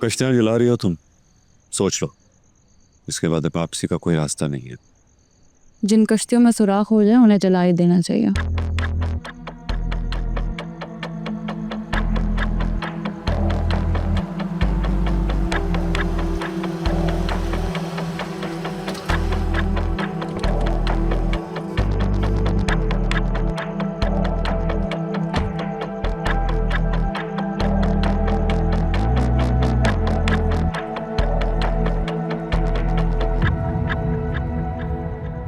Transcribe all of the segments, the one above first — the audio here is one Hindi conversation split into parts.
कश्तियां जला रही हो तुम, सोच लो। इसके बाद वापसी का कोई रास्ता नहीं है। जिन कश्तियों में सुराख हो जाए उन्हें जला ही देना चाहिए।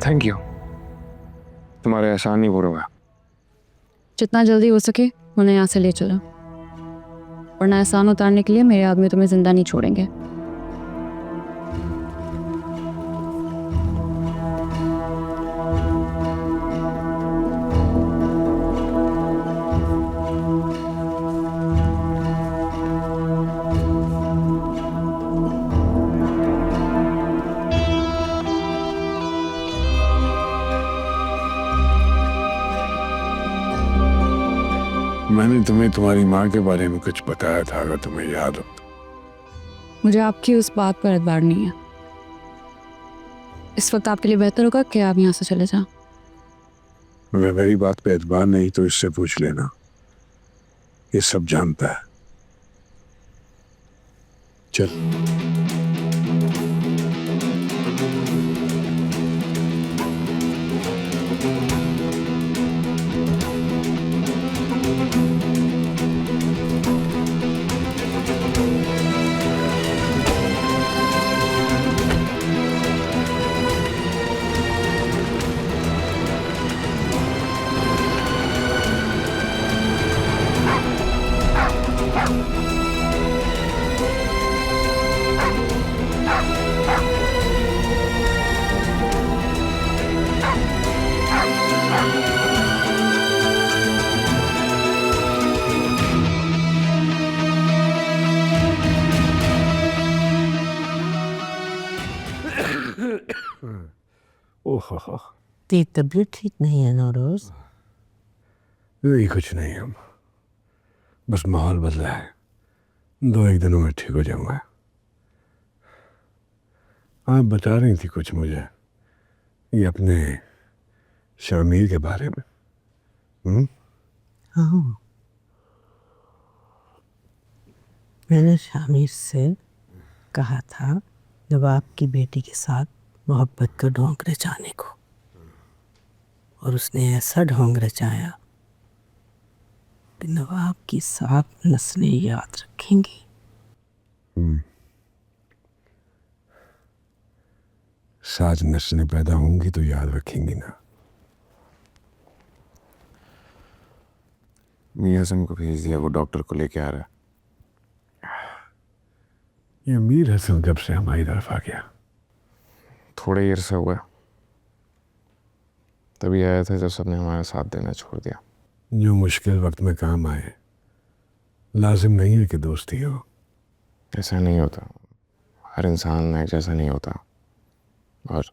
थैंक यू, तुम्हारे एहसान नहीं पूरा हुआ। जितना जल्दी हो सके उन्हें यहाँ से ले चलो, वरना एहसान उतारने के लिए मेरे आदमी तुम्हें जिंदा नहीं छोड़ेंगे। मैंने तुम्हें तुम्हारी माँ के बारे में कुछ बताया था, अगर तुम्हें याद हो तो। मुझे आपकी उस बात पर एतबार नहीं है। इस वक्त आपके लिए बेहतर होगा कि आप यहाँ से चले जाओ। अगर मेरी बात पे एतबार नहीं तो इससे पूछ लेना, ये सब जानता है। चल। ओहो, तेरी तबीयत ठीक नहीं है नौरोज? नहीं, कुछ नहीं, हम बस माहौल बदला है। 2-1 दिनों में ठीक हो जाऊंगा। आप बता रही थी कुछ मुझे, ये अपने शामिर के बारे में। हाँ, मैंने शामिर से कहा था नवाब की बेटी के साथ मोहब्बत का ढोंग रचाने को, और उसने ऐसा ढोंग रचाया कि नवाब की 7 नस्लें याद रखेंगी। 7 नस्लें पैदा होंगी तो याद रखेंगी ना। मियाँ हसन को भेज दिया, वो डॉक्टर को लेके आ रहा है। ये मीर हसन जब से हमारी तरफ आ गया? थोड़ा ही अरसा हुआ, तभी आया था जब सबने हमारा साथ देना छोड़ दिया। जो मुश्किल वक्त में काम आए, लाजिम नहीं है कि दोस्ती हो। ऐसा नहीं होता, हर इंसान एक जैसा नहीं होता। और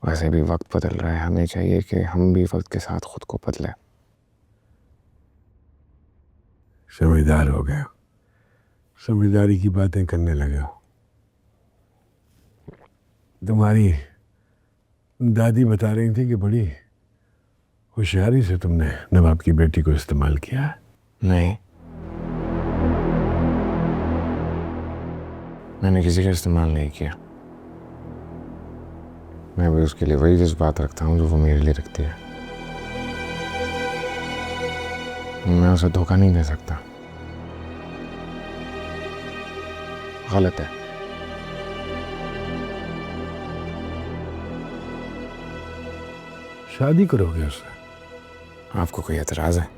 वैसे भी वक्त बदल रहा है, हमें चाहिए कि हम भी वक्त के साथ खुद को बदलें। समझदार हो गया, समझदारी की बातें करने लगा। तुम्हारी दादी बता रही थी कि बड़ी होशियारी से तुमने नवाब की बेटी को इस्तेमाल किया है। नहीं, मैंने किसी का इस्तेमाल नहीं किया। मैं भी उसके लिए वही जज्बात रखता हूँ जो वो मेरे लिए रखती है। मैं उसे धोखा नहीं दे सकता, गलत है। शादी करोगे उससे? आपको कोई एतराज है?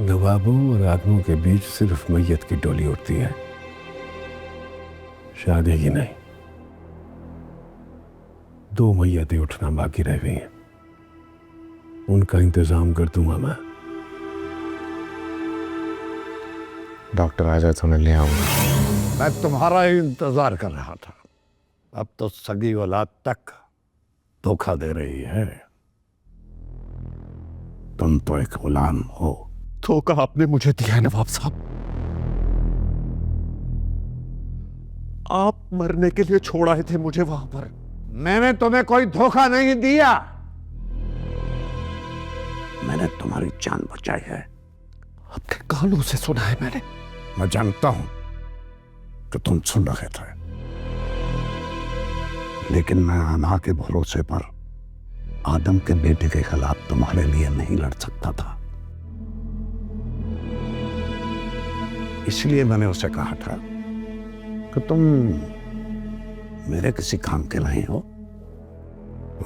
नवाबों और आदमों के बीच सिर्फ मैयत की डोली उठती है, शादी की नहीं। 2 मैयतें उठना बाकी रह गई हैं, उनका इंतजाम कर दूंगा मैं। डॉक्टर आ जाए तो उन्हें ले आऊंगा। मैं तुम्हारा ही इंतजार कर रहा था। अब तो सगी औलाद तक धोखा दे रही है। तुम तो एक गुलाम हो। धोखा आपने मुझे दिया है नवाब साहब। आप मरने के लिए छोड़ आए थे मुझे वहां पर। मैंने तुम्हें कोई धोखा नहीं दिया, मैंने तुम्हारी जान बचाई है। अपने कानों से सुना है मैंने। मैं जानता हूं कि तुम सुन रहे थे, लेकिन मैं अना के भरोसे पर आदम के बेटे के खिलाफ तुम्हारे लिए नहीं लड़ सकता था। इसलिए मैंने उसे कहा था कि तुम मेरे किसी काम के नहीं हो।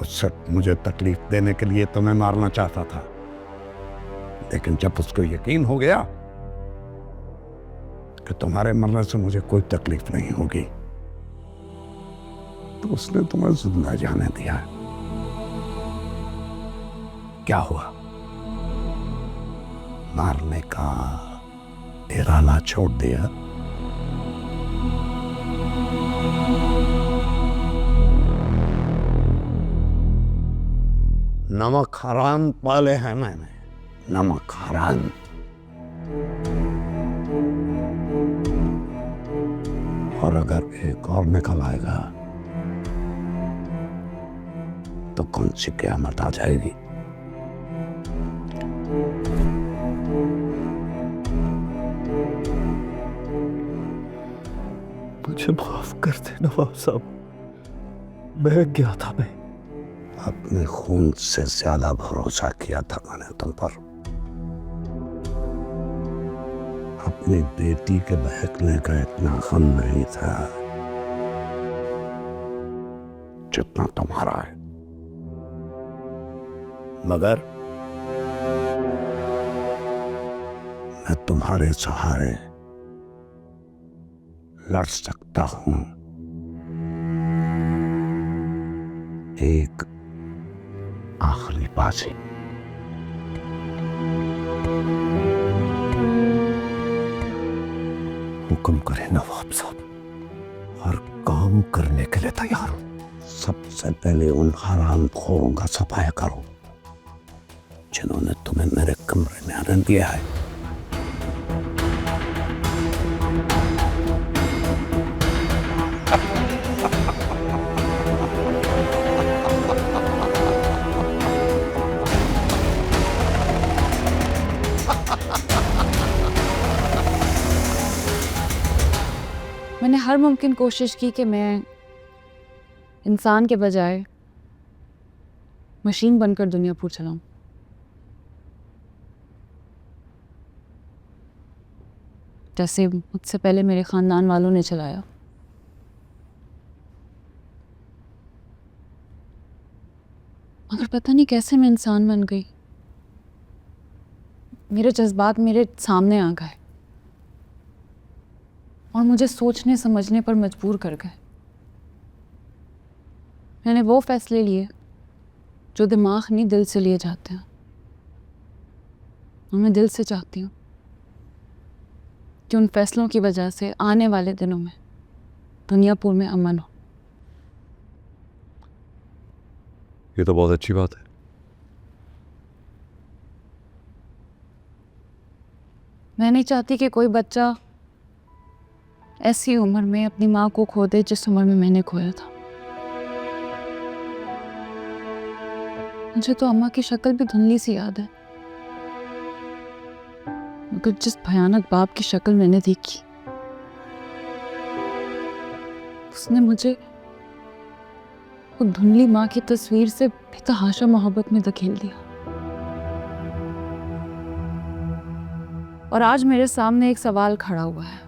उससे मुझे तकलीफ देने के लिए तुम्हें मारना चाहता था, लेकिन जब उसको यकीन हो गया कि तुम्हारे मरने से मुझे कोई तकलीफ नहीं होगी, तो उसने तुम्हें जिंदा जाने दिया। क्या हुआ? मारने का इरादा छोड़ दिया? नमक हराम पाले हैं मैंने, नमक हराम। और अगर एक और निकल आएगा तो कौन सी क़यामत आ जाएगी। मुझे माफ कर दे नवाब साहब, मैं क्या था। मैं अपने खून से ज्यादा भरोसा किया था मैंने तुम पर। अपनी बेटी के बहकने का इतना गम नहीं था जितना तुम्हारा है, मगर मैं तुम्हारे सहारे लड़ सकता हूं। एक आखिरी बाजी। हुक्म करें नवाब साहब, हर काम करने के लिए तैयार हूं। सबसे पहले उन हरामखोरों का सफाया करो जिन्होंने तुम्हें मेरे कमरे में आने दिया है। मैंने हर मुमकिन कोशिश की कि मैं इंसान के बजाय मशीन बनकर दुनिया पूर चलाऊं। जैसे मुझसे पहले मेरे ख़ानदान वालों ने चलाया। मगर पता नहीं कैसे मैं इंसान बन गई। मेरे जज्बात मेरे सामने आ गए और मुझे सोचने समझने पर मजबूर कर गए। मैंने वो फैसले लिए जो दिमाग नहीं दिल से लिए जाते हैं, और मैं दिल से चाहती हूँ कि उन फैसलों की वजह से आने वाले दिनों में दुनियापुर में अमन हो। ये तो बहुत अच्छी बात है। मैं नहीं चाहती कि कोई बच्चा ऐसी उम्र में अपनी माँ को खो दे जिस उम्र में मैंने खोया था। मुझे तो अम्मा की शक्ल भी धुंधली सी याद है, मगर जिस भयानक बाप की शक्ल मैंने देखी, उसने मुझे वो धुंधली माँ की तस्वीर से बेतहाशा मोहब्बत में धकेल दिया। और आज मेरे सामने एक सवाल खड़ा हुआ है,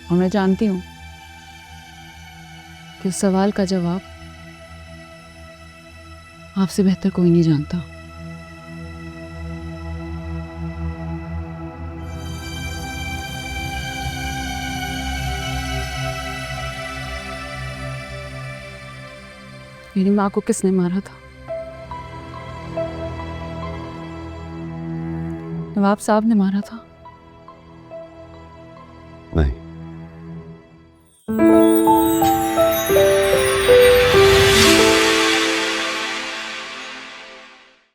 और मैं जानती हूं कि उस सवाल का जवाब आपसे बेहतर कोई नहीं जानता। मेरी माँ को किसने मारा था? नवाब साहब ने मारा था।